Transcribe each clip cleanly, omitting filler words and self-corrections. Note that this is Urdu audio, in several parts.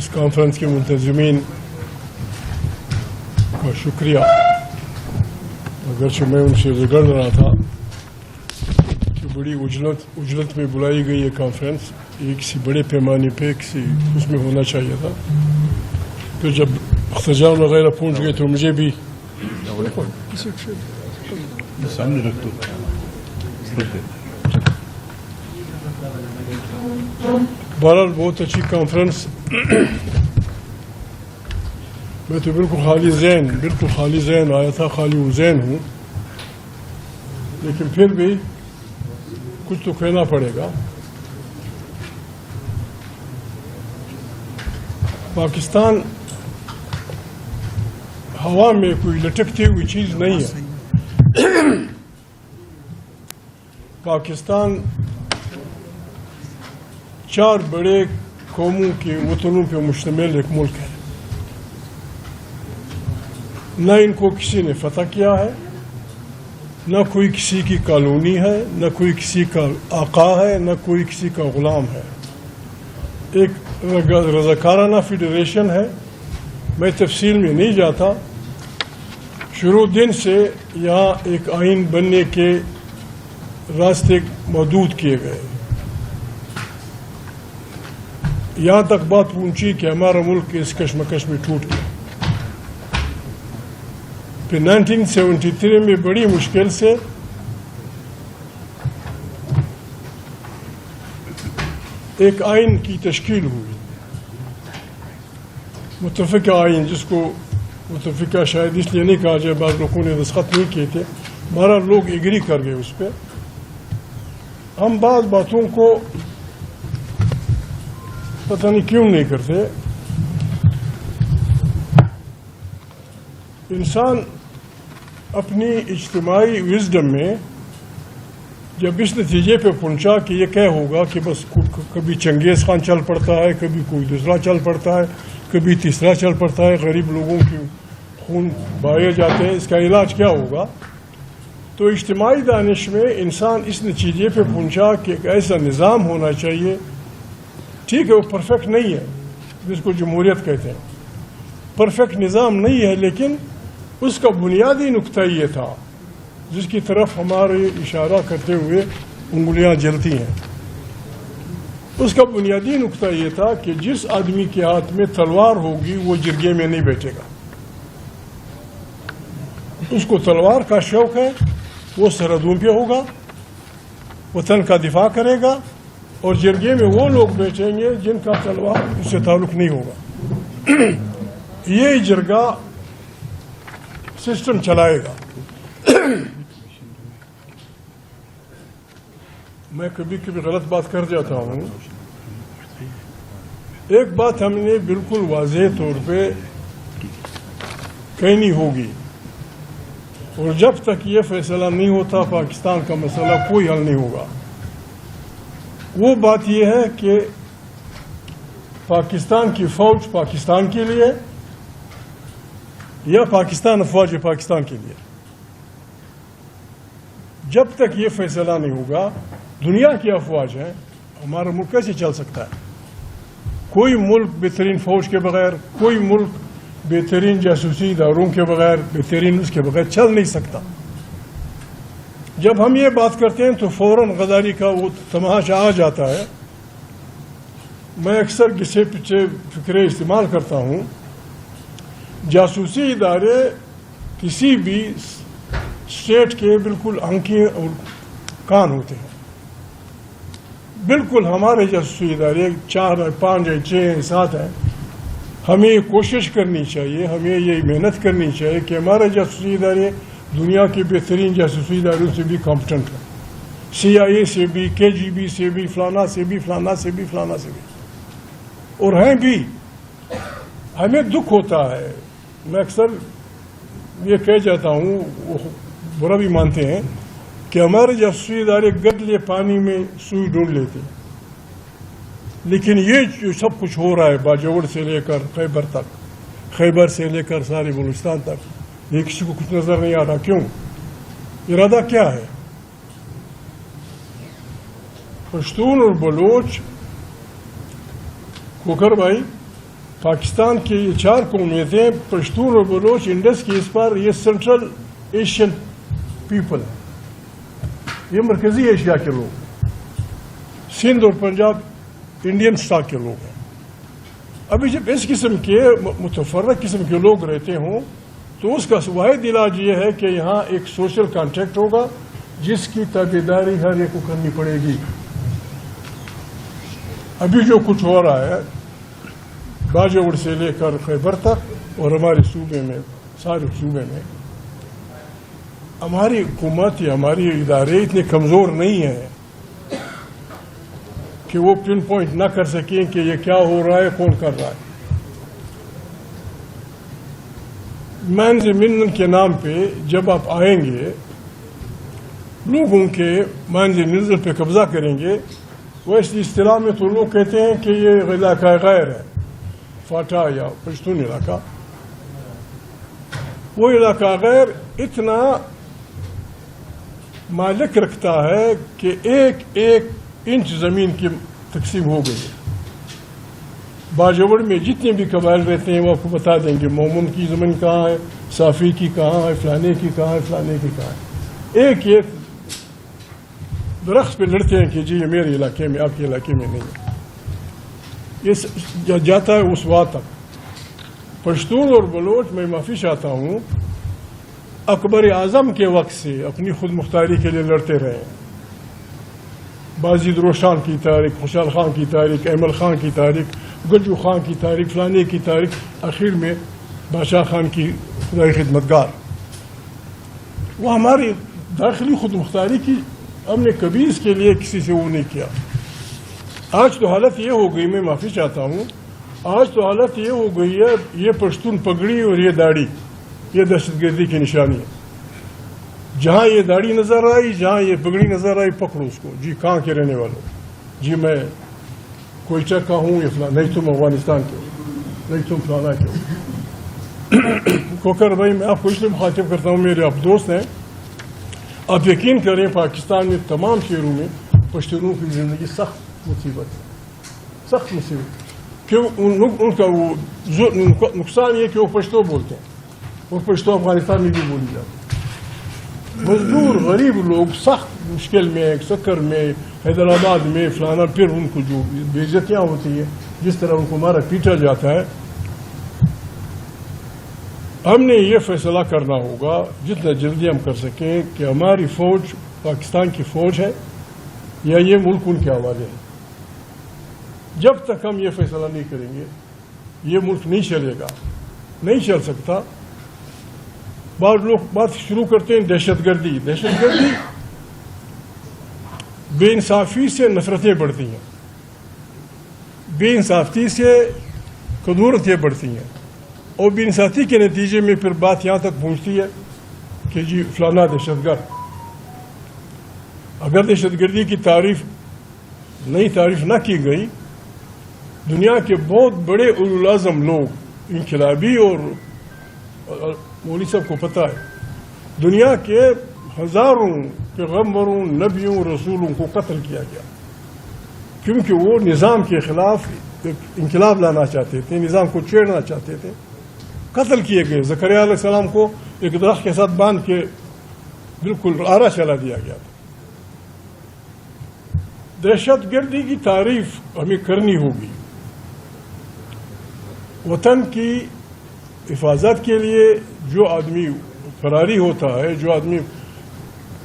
اس کانفرنس کے منتظمین کا شکریہ، اگرچہ میں ان سے رگڑ رہا تھا کہ بڑی اجلت میں بلائی گئی یہ کانفرنس، یہ کسی بڑے پیمانے پہ کسی اس میں ہونا چاہیے تھا. پھر جب اختجام وغیرہ پہنچ گئے تو مجھے بھی سامنے رکھ دو. بہرحال بہت اچھی کانفرنس. میں تو بالکل خالی ذہن آیا تھا، خالی ذہن ہوں، لیکن پھر بھی کچھ تو کہنا پڑے گا. پاکستان ہوا میں کوئی لٹکتی ہوئی چیز نہیں ہے. پاکستان 4 بڑے قوموں کے وطنوں پہ مشتمل ایک ملک ہے. نہ ان کو کسی نے فتح کیا ہے، نہ کوئی کسی کی کالونی ہے، نہ کوئی کسی کا آقا ہے، نہ کوئی کسی کا غلام ہے. ایک رضاکارانہ فیڈریشن ہے. میں تفصیل میں نہیں جاتا. شروع دن سے یہاں ایک آئین بننے کے راستے محدود کیے گئے. یہاں تک بات پہنچی کہ ہمارا ملک اس کشمکش میں ٹوٹ گیا. پھر 1973 میں بڑی مشکل سے ایک آئین کی تشکیل ہوئی، متفقہ آئین، جس کو متفقہ شاید اس لیے نہیں کہا جائے، بعض لوگوں نے دستخط نہیں کیے تھے، ہمارا لوگ ایگری کر گئے اس پہ. ہم بعض باتوں کو پتہ نہیں کیوں نہیں کرتے. انسان اپنی اجتماعی وزڈم میں جب اس نتیجے پہ پہنچا کہ یہ کیا ہوگا کہ بس کبھی چنگیز خان چل پڑتا ہے، کبھی کوئی دوسرا چل پڑتا ہے، کبھی تیسرا چل پڑتا ہے، غریب لوگوں کے خون بہائے جاتے ہیں، اس کا علاج کیا ہوگا؟ تو اجتماعی دانش میں انسان اس نتیجے پہ پہنچا کہ ایک ایسا نظام ہونا چاہیے. ٹھیک ہے، وہ پرفیکٹ نہیں ہے، جس کو جمہوریت کہتے ہیں، پرفیکٹ نظام نہیں ہے، لیکن اس کا بنیادی نقطہ یہ تھا جس کی طرف ہمارے اشارہ کرتے ہوئے انگلیاں جلتی ہیں. اس کا بنیادی نقطہ یہ تھا کہ جس آدمی کے ہاتھ میں تلوار ہوگی وہ جرگے میں نہیں بیٹھے گا. اس کو تلوار کا شوق ہے، وہ سرحدوں پہ ہوگا، وطن کا دفاع کرے گا، اور جرگے میں وہ لوگ بیٹھیں گے جن کا تلوار اس سے تعلق نہیں ہوگا. یہ جرگہ سسٹم چلائے گا. میں کبھی کبھی غلط بات کر جاتا ہوں. ایک بات ہم نے بالکل واضح طور پہ کہنی ہوگی، اور جب تک یہ فیصلہ نہیں ہوتا پاکستان کا مسئلہ کوئی حل نہیں ہوگا. وہ بات یہ ہے کہ پاکستان کی فوج پاکستان کے لیے یا پاکستان افواج پاکستان کے لیے. جب تک یہ فیصلہ نہیں ہوگا، دنیا کی افواج ہیں، ہمارا ملک کیسے چل سکتا ہے؟ کوئی ملک بہترین فوج کے بغیر، کوئی ملک بہترین جاسوسی اداروں کے بغیر، بہترین اس کے بغیر چل نہیں سکتا. جب ہم یہ بات کرتے ہیں تو فوراً غداری کا وہ تماشا آ جاتا ہے. میں اکثر کسی پیچھے فکرے استعمال کرتا ہوں. جاسوسی ادارے کسی بھی اسٹیٹ کے بالکل آنکھیں اور کان ہوتے ہیں. بالکل ہمارے جاسوسی ادارے 4 5 6 7 ہیں. ہمیں کوشش کرنی چاہیے، ہمیں یہ محنت کرنی چاہیے کہ ہمارے جاسوسی ادارے دنیا کے بہترین جاسوسی اداروں سے بھی کمپٹنٹ ہیں. CIA سے بھی، KGB سے بھی، فلانا سے بھی، فلانا سے بھی، فلانا سے بھی، اور ہیں بھی. ہمیں دکھ ہوتا ہے. میں اکثر یہ کہہ جاتا ہوں، وہ برا بھی مانتے ہیں کہ ہمارے جاسوسی ادارے گدلے پانی میں سوئی ڈھونڈ لیتے ہیں. لیکن یہ جو سب کچھ ہو رہا ہے باجوڑ سے لے کر خیبر تک، خیبر سے لے کر سارے بلوچستان تک، یہ کسی کو کچھ نظر نہیں آ رہا. کیوں؟ ارادہ کیا ہے؟ پشتون اور بلوچ کوکر بھائی پاکستان کے یہ 4 قومیتیں پشتون اور بلوچ انڈس کی اس پر یہ سینٹرل ایشین پیپل ہے، یہ مرکزی ایشیا کے لوگ، سندھ اور پنجاب انڈین اسٹاک کے لوگ ہیں۔ ابھی جب اس قسم کے متفرق قسم کے لوگ رہتے ہوں تو اس کا واحد علاج یہ ہے کہ یہاں ایک سوشل کانٹیکٹ ہوگا جس کی تابعداری ہر ایک کو کرنی پڑے گی۔ ابھی جو کچھ ہو رہا ہے باجوڑ سے لے کر خیبر تک اور ہمارے صوبے میں، سارے صوبے میں، ہماری حکومت یا ہماری ادارے اتنے کمزور نہیں ہیں کہ وہ پن پوائنٹ نہ کر سکیں کہ یہ کیا ہو رہا ہے، کون کر رہا ہے۔ مینز منن کے نام پہ جب آپ آئیں گے، لوگوں کے مینز نزل پہ قبضہ کریں گے، ویسے اصطلاح میں تو لوگ کہتے ہیں کہ یہ علاقہ غیر ہے، فاٹا یا پشتون علاقہ۔ وہ علاقہ غیر اتنا مالک رکھتا ہے کہ ایک ایک انچ زمین کی تقسیم ہو گئی ہے۔ باجوڑ میں جتنے بھی قبائل رہتے ہیں وہ آپ کو بتا دیں گے مومن کی زمین کہاں ہے، صافی کی کہاں ہے، فلانے کی کہاں ہے، فلانے کی کہاں ہے۔ ایک ایک درخت پہ لڑتے ہیں کہ جی یہ میرے علاقے میں، آپ کے علاقے میں نہیں ہے۔ یہ جاتا ہے اس وقت تک۔ پشتون اور بلوچ میں معافی چاہتا ہوں، اکبر اعظم کے وقت سے اپنی خود مختاری کے لیے لڑتے رہے ہیں۔ بازید روشان کی تاریخ، خوشحال خان کی تاریخ، ایمل خان کی تاریخ، گجو خان کی تاریخ، فلانے کی تاریخ، آخر میں بادشاہ خان کی خدائی خدمتگار۔ وہ ہماری داخلی خود مختاری کی، ہم نے کبھی اس کے لیے کسی سے وہ نہیں کیا۔ آج تو حالت یہ ہو گئی، میں معافی چاہتا ہوں، آج تو حالت یہ ہو گئی ہے، یہ پشتون پگڑی اور یہ داڑھی یہ دہشت گردی کی نشانی ہے۔ جہاں یہ داڑھی نظر آئی، جہاں یہ پگڑی نظر آئی، پکڑو اس کو، جی کہاں کے رہنے والوں، جی میں کوئٹہ کا ہوں یا فلاں، نہیں تم افغانستان کے ہو، نہیں تم فلانا کے ہو۔ کوکر بھائی میں آپ کو اس لیے مخاطب کرتا ہوں، میرے آپ دوست ہیں، آپ یقین کریں پاکستان میں تمام شہروں میں پشتونوں کی زندگی سخت مصیبت ہے، سخت مصیبت۔ کیوں؟ ان کا وہ نقصان یہ کہ وہ پشتو بولتے ہیں، وہ پشتو افغانستان میں بھی بولی جاتی ہے۔ مزدور غریب لوگ سخت مشکل میں، سکر میں، حیدرآباد میں، فلانا، پھر ان کو جو بے عزتیاں ہوتی ہیں، جس طرح ان کو مارا پیٹا جاتا ہے۔ ہم نے یہ فیصلہ کرنا ہوگا جتنا جلدی ہم کر سکیں کہ ہماری فوج پاکستان کی فوج ہے یا یہ ملک ان کے حوالے ہے۔ جب تک ہم یہ فیصلہ نہیں کریں گے یہ ملک نہیں چلے گا، نہیں چل سکتا۔ بعض لوگ بات شروع کرتے ہیں دہشت گردی، دہشت گردی بے انصافی سے نفرتیں بڑھتی ہیں، بے انصافی سے کدورتیں بڑھتی ہیں، اور بے انصافی کے نتیجے میں پھر بات یہاں تک پہنچتی ہے کہ جی فلانا دہشت گرد۔ اگر دہشت گردی کی تعریف نئی تعریف نہ کی گئی، دنیا کے بہت بڑے اولو العزم لوگ، انقلابی اور مولوی صاحب کو پتہ ہے، دنیا کے ہزاروں پیغمبروں، نبیوں، رسولوں کو قتل کیا گیا کیونکہ وہ نظام کے خلاف انقلاب لانا چاہتے تھے، نظام کو چھیڑنا چاہتے تھے، قتل کیے گئے۔ زکریا علیہ السلام کو ایک درخت کے ساتھ باندھ کے بالکل آرا چلا دیا گیا تھا۔ دہشت گردی کی تعریف ہمیں کرنی ہوگی۔ وطن کی حفاظت کے لیے جو آدمی فراری ہوتا ہے، جو آدمی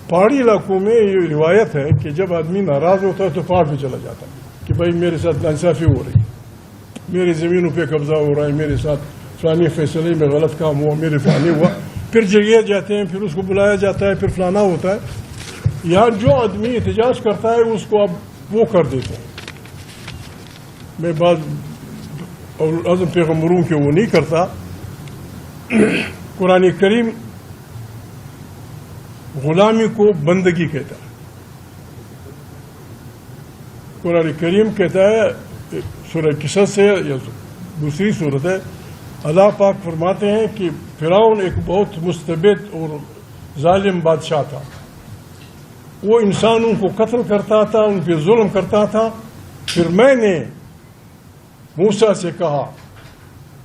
پہاڑی علاقوں میں یہ روایت ہے کہ جب آدمی ناراض ہوتا ہے تو پہاڑ پہ چلا جاتا ہے کہ بھائی میرے ساتھ ناانصافی ہو رہی ہے، میری زمینوں پہ قبضہ ہو رہا ہے، میرے ساتھ فلانی فیصلے میں غلط کام ہوا، میرے فلانے ہوا، پھر جگہ جاتے ہیں، پھر اس کو بلایا جاتا ہے، پھر فلانا ہوتا ہے۔ یہاں جو آدمی احتجاج کرتا ہے اس کو اب وہ کر دیتے ہیں۔ میں بعض اعظم پیغمبروں کے وہ نہیں کرتا۔ قرآن کریم غلامی کو بندگی کہتا ہے۔ قرآن کریم کہتا ہے سورہ قصص سے یا دوسری صورت ہے، اللہ پاک فرماتے ہیں کہ فرعون ایک بہت مستبد اور ظالم بادشاہ تھا، وہ انسانوں کو قتل کرتا تھا، ان پہ ظلم کرتا تھا۔ پھر میں نے موسیٰ سے کہا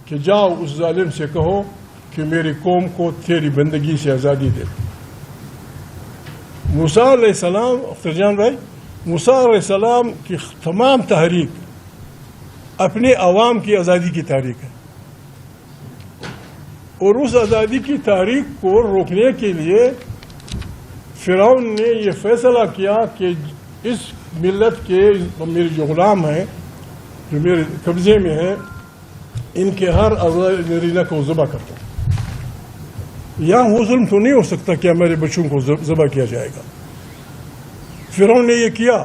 کہ جاؤ اس ظالم سے کہو کہ میری قوم کو تیری بندگی سے آزادی دے. موسیٰ علیہ السلام، اختر جان بھائی، موسیٰ علیہ السلام کی تمام تحریک اپنے عوام کی آزادی کی تحریک ہے، اور اس آزادی کی تحریک کو روکنے کے لیے فرعون نے یہ فیصلہ کیا کہ اس ملت کے میرے جو غلام ہیں، جو میرے قبضے میں ہیں، ان کے ہر نرینہ کو ذبح کرتا ہوں. یہاں وہ ظلم تو نہیں ہو سکتا کہ ہمارے بچوں کو ذبح کیا جائے گا. فرعون نے یہ کیا.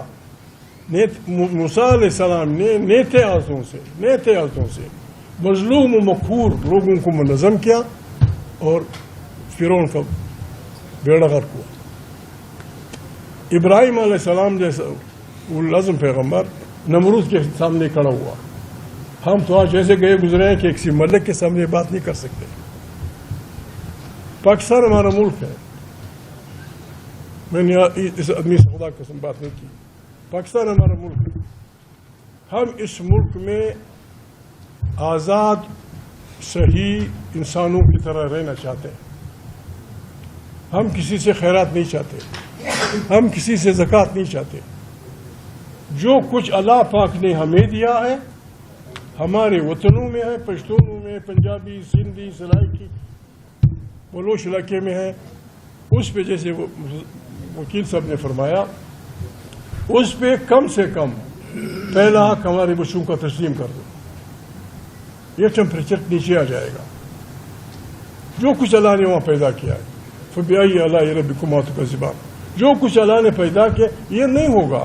موسیٰ علیہ السلام نے نیتے ہاتھوں سے مظلوم و مقہور لوگوں کو منظم کیا اور فرعون کا بیڑا غرق ہوا. ابراہیم علیہ السلام جیسا العظم پیغمبر نمرود کے سامنے کھڑا ہوا. ہم تو آج ایسے گئے گزرے ہیں کہ کسی ملک کے سامنے بات نہیں کر سکتے. پاکستان ہمارا ملک ہے. میں نے اس آدمی سے خدا قسم بات نہیں کی. پاکستان ہمارا ملک ہے. ہم اس ملک میں آزاد صحیح انسانوں کی طرح رہنا چاہتے ہیں. ہم کسی سے خیرات نہیں چاہتے، ہم کسی سے زکوٰۃ نہیں چاہتے. جو کچھ اللہ پاک نے ہمیں دیا ہے ہمارے وطنوں میں ہے، پشتونوں میں، پنجابی، سندھی، سرائکی، بلوچ علاقے میں ہے. اس پہ جیسے وکیل صاحب نے فرمایا، اس پہ کم سے کم پہلا حق ہمارے بچوں کا تسلیم کر دو. یہ ٹیمپریچر نیچے آ جائے گا. جو کچھ اللہ نے وہاں پیدا کیا ہے، فبأي آلاء ربكما تكذبان، جو کچھ اللہ نے پیدا کیا یہ نہیں ہوگا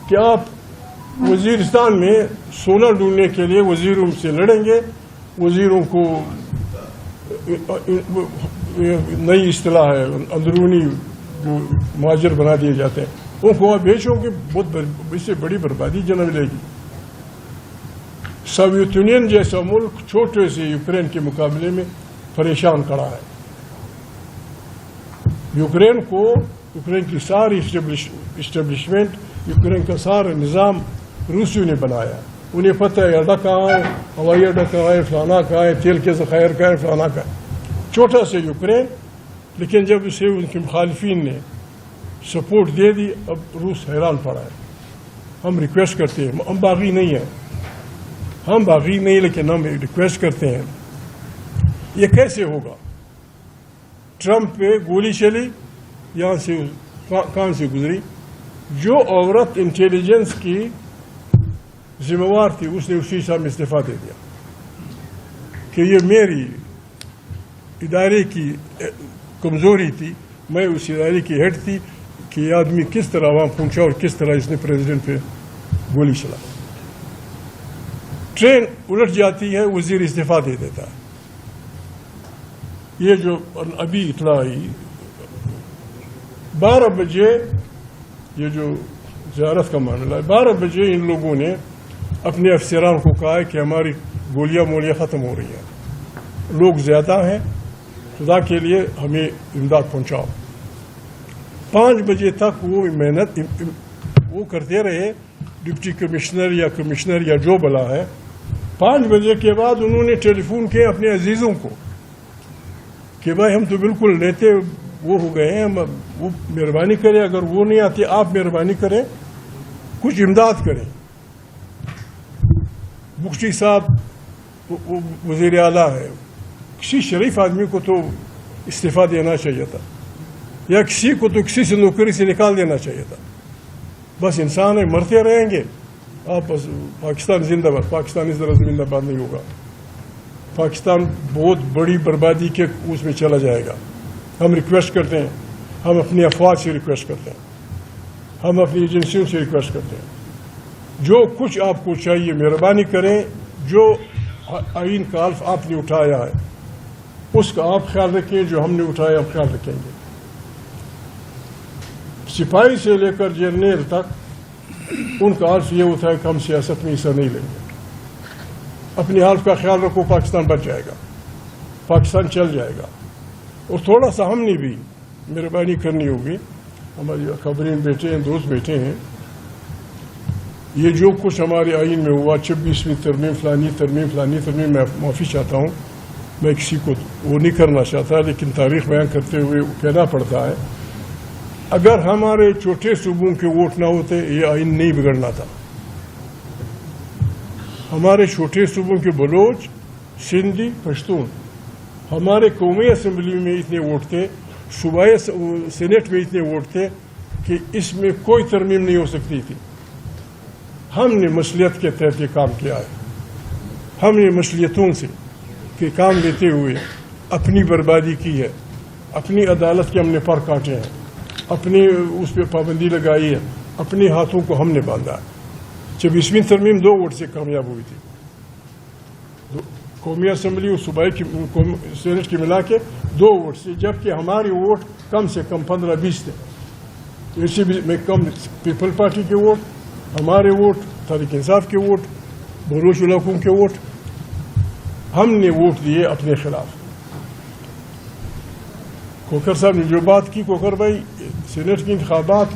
کہ آپ وزیرستان میں سونا ڈھونڈنے کے لیے وزیروں سے لڑیں گے. وزیروں کو نئی اصطلاح ہے، اندرونی جو مہاجر بنا دیے جاتے ہیں، ان کو آپ بیچو گے، بہت اس سے بڑی بربادی جنم لے گی. سوویت یونین جیسا ملک چھوٹے سے یوکرین کے مقابلے میں پریشان کھڑا ہے. یوکرین کی ساری اسٹیبلشمنٹ، یوکرین کا سارا نظام روسیوں نے بنایا. انہیں پتہ ہے اڈا کہاں ہے، ہوائی اڈا کہاں ہے، فلانا کہاں ہے، تیل کے ذخائر کہاں ہے، فلانا کہاں ہے. چھوٹا سے یوکرین، لیکن جب اسے ان کے مخالفین نے سپورٹ دے دی، اب روس حیران پڑا ہے. ہم ریکویسٹ کرتے ہیں، ہم باغی نہیں لیکن ہم ریکویسٹ کرتے ہیں، یہ کیسے ہوگا؟ ٹرمپ پہ گولی چلی، یہاں سے کان سے گزری. جو عورت انٹیلیجنس کی ذمہ وار تھی اس نے اسی سال میں استعفیٰ دے دیا کہ یہ میری ادارے کی کمزوری تھی، میں اس ادارے کی ہیڈ تھی کہ یہ آدمی کس طرح وہاں پہنچا اور کس طرح اس نے پریزیڈنٹ پہ گولی چلا. ٹرین الٹ جاتی ہے، وزیر استعفیٰ دے دیتا ہے. یہ جو ابھی اطلاع آئی 12 بجے، یہ جو زیارت کا معاملہ ہے، 12 بجے ان لوگوں نے اپنے افسران کو کہا ہے کہ ہماری گولیاں مولیاں ختم ہو رہی ہیں، لوگ زیادہ ہیں، خدا کے لیے ہمیں امداد پہنچاؤ. 5 بجے تک وہ محنت وہ کرتے رہے، ڈپٹی کمشنر یا کمشنر یا جو بلا ہے. 5 بجے کے بعد انہوں نے ٹیلی فون کیا اپنے عزیزوں کو کہ بھائی ہم تو بالکل لیتے وہ ہو گئے ہیں، وہ مہربانی کریں، اگر وہ نہیں آتے آپ مہربانی کریں، کچھ امداد کریں. بخشی صاحب وزیر اعلیٰ ہے، کسی شریف آدمی کو تو استعفیٰ دینا چاہیے تھا، یا کسی کو تو کسی سے نوکری سے نکال دینا چاہیے تھا. بس انسان ہے، مرتے رہیں گے. آپ بس پاکستان زندہ باد، پاکستان اس طرح زندہ باد نہیں ہوگا. پاکستان بہت بڑی بربادی کے اس میں چلا جائے گا. ہم ریکویسٹ کرتے ہیں، ہم اپنی افواج سے ریکویسٹ کرتے ہیں، ہم اپنی ایجنسیوں سے ریکویسٹ کرتے ہیں، جو کچھ آپ کو چاہیے مہربانی کریں. جو آئین کا حلف آپ نے اٹھایا ہے اس کا آپ خیال رکھیں، جو ہم نے اٹھایا ہم خیال رکھیں گے. سپاہی سے لے کر جرنیل تک ان کا حلف یہ ہوتا ہے کہ ہم سیاست میں حصہ نہیں لیں گے. اپنے حلف کا خیال رکھو، پاکستان بچ جائے گا، پاکستان چل جائے گا. اور تھوڑا سا ہم نے بھی مہربانی کرنی ہوگی. ہماری خبریں بیٹھے ہیں، دوست بیٹھے ہیں، یہ جو کچھ ہمارے آئین میں ہوا 26ویں ترمیم فلانی ترمیم میں معافی چاہتا ہوں، میں کسی کو وہ نہیں کرنا چاہتا، لیکن تاریخ بیان کرتے ہوئے کہنا پڑتا ہے اگر ہمارے چھوٹے صوبوں کے ووٹ نہ ہوتے یہ آئین نہیں بگڑنا تھا. ہمارے چھوٹے صوبوں کے بلوچ، سندھی، پشتون ہمارے قومی اسمبلی میں اتنے ووٹ تھے، صوبائی سینٹ میں اتنے ووٹ تھے کہ اس میں کوئی ترمیم نہیں ہو سکتی تھی. ہم نے مصلیت کے تحت یہ کام کیا ہے. ہم نے مصلیتوں سے کہ کام لیتے ہوئے اپنی بربادی کی ہے، اپنی عدالت کے ہم نے پر کاٹے ہیں، اپنی اس پہ پابندی لگائی ہے، اپنے ہاتھوں کو ہم نے باندھا ہے. 26ویں ترمیم 2 ووٹ سے کامیاب ہوئی تھی. قومی اسمبلی اور صوبائی کی سینٹ کی ملا کے 2 ووٹ سے، جبکہ ہمارے ووٹ کم سے کم 15-20 تھے. اسی میں کم پیپل پارٹی کے ووٹ، ہمارے ووٹ، تحریک انصاف کے ووٹ، بلوچ علاقوں کے ووٹ، ہم نے ووٹ دیے اپنے خلاف. کوکر صاحب نے جو بات کی، کوکر بھائی، سینٹ کے انتخابات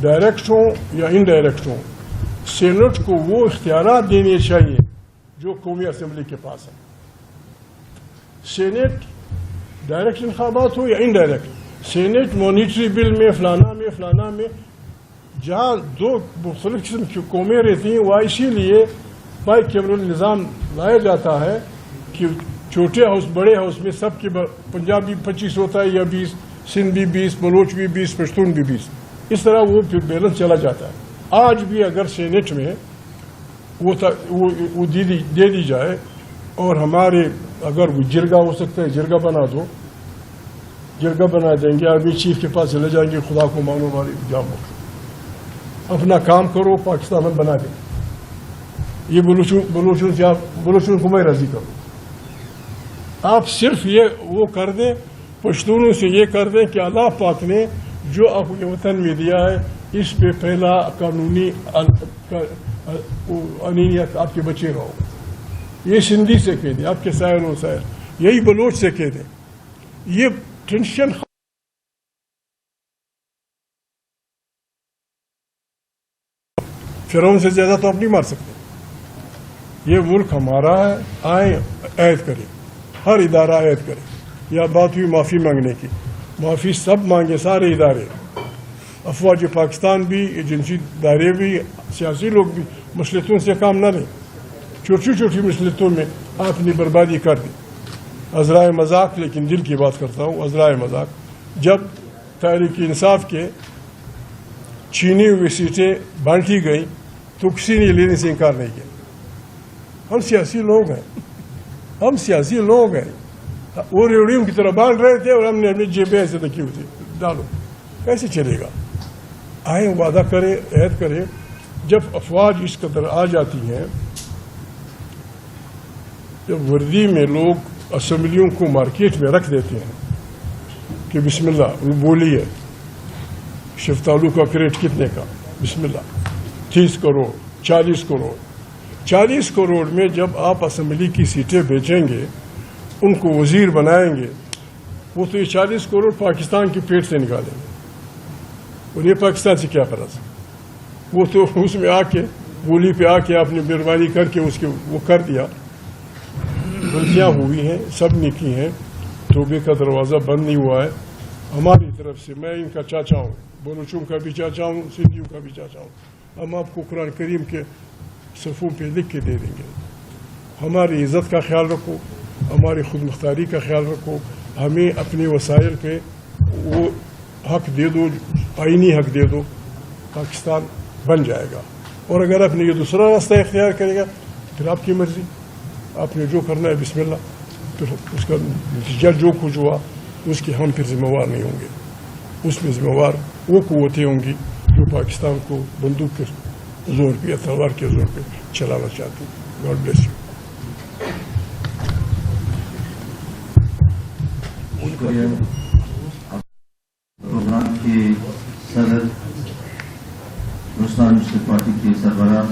ڈائریکٹ ہوں یا انڈائریکٹ ہوں، سینٹ کو وہ اختیارات دینے چاہیے جو قومی اسمبلی کے پاس ہے. سینٹ ڈائریکٹ انتخابات ہو یا انڈائریکٹ، سینٹ مانیٹری بل میں فلانا میں جہاں 2 مختلف قسم کی قومیں رہتی ہیں، وہ اسی لیے بائی کیمرل نظام لایا جاتا ہے کہ چھوٹے ہاؤس بڑے ہاؤس میں سب کے پنجابی 25 ہوتا ہے یا 20، سندھ بھی 20، بلوچ بھی 20، پشتون بھی 20، اس طرح وہ پھر بیلنس چلا جاتا ہے. آج بھی اگر سینٹ میں وہ دے دی جائے اور ہمارے اگر وہ جرگا ہو سکتا ہے جرگا بنا دو، جرگا بنا دیں گے، آرمی چیف کے پاس چلے جائیں گے، خدا کو مانو ہماری جامو اپنا کام کرو، پاکستان ہم بنا دیں. یہ بلوچوں کو میں راضی کروں. آپ صرف یہ وہ کر دیں، پشتونوں سے یہ کر دیں کہ اللہ پاک نے جو آپ کے وطن میں دیا ہے اس پہ پہلا قانونی انینیت آپ کے بچے رہو. یہ سندھی سے کہہ دیں، آپ کے سائر و سائر، یہی بلوچ سے کہہ دیں. یہ ٹینشن فرعون سے زیادہ تو آپ نہیں مار سکتے. یہ ملک ہمارا ہے، آئیں عہد کریں، ہر ادارہ عہد کرے. یا بات ہوئی معافی مانگنے کی، معافی سب مانگے، سارے ادارے، افواج پاکستان بھی، ایجنسی دائرے بھی، سیاسی لوگ بھی. مصلحتوں سے کام نہ لیں، چھوٹی مصلحتوں میں آپ نے بربادی کر دی. عذرائے مذاق، لیکن دل کی بات کرتا ہوں، عذرائے مذاق، جب تحریک انصاف کے چھینی ہوئی سیٹیں بانٹی گئی تو کسی نے لینے سے انکار نہیں کیا. ہم سیاسی لوگ ہیں، وہ ریوڑیوں کی طرح بانٹ رہے تھے اور ہم نے اپنی جیبیں ایسے رکھی ہوئی تھی. ڈالو، کیسے چلے گا؟ آئیں وعدہ کرے، عہد کرے. جب افواج اس قدر آ جاتی ہیں، جب وردی میں لوگ اسمبلیوں کو مارکیٹ میں رکھ دیتے ہیں کہ بسم اللہ بولیے، شفتالو کا کریٹ کتنے کا، بسم اللہ 30 کروڑ 40 کروڑ 40 کروڑ میں جب آپ اسمبلی کی سیٹیں بیچیں گے، ان کو وزیر بنائیں گے، وہ تو یہ 40 کروڑ پاکستان کے پیٹ سے نکالیں گے. انہیں پاکستان سے کیا فرض؟ وہ تو اس میں آ کے بولی پہ آ کے آپ نے مہربانی کر کے اس کے وہ کر دیا. غلطیاں ہوئی ہیں، سب نے کی ہیں، توبے کا دروازہ بند نہیں ہوا ہے. ہماری طرف سے میں ان کا چاچا ہوں، بلوچوں کا بھی چاچا ہوں، سندھیوں کا بھی چاچا ہوں. ہم آپ کو قرآن کریم کے صفوں پہ لکھ کے دے دیں گے. ہماری عزت کا خیال رکھو، ہماری خود مختاری کا خیال رکھو. ہمیں اپنے وسائل پہ وہ حق دے دو، آئینی حق دے دو، پاکستان بن جائے گا. اور اگر آپ نے یہ دوسرا راستہ اختیار کرے گا پھر آپ کی مرضی، آپ نے جو کرنا ہے بسم اللہ. پھر اس کا نتیجہ جو کچھ ہوا اس کے ہم پھر ذمہ وار نہیں ہوں گے. اس میں ذمہ وار وہ قوتیں ہوں گی جو پاکستان کو بندوق کے زور پہ یا تلوار کے زور پہ چلانا چاہتی ہیں. God bless you. پروگرام کے صدر رستم مسلم پارٹی کے سربراہ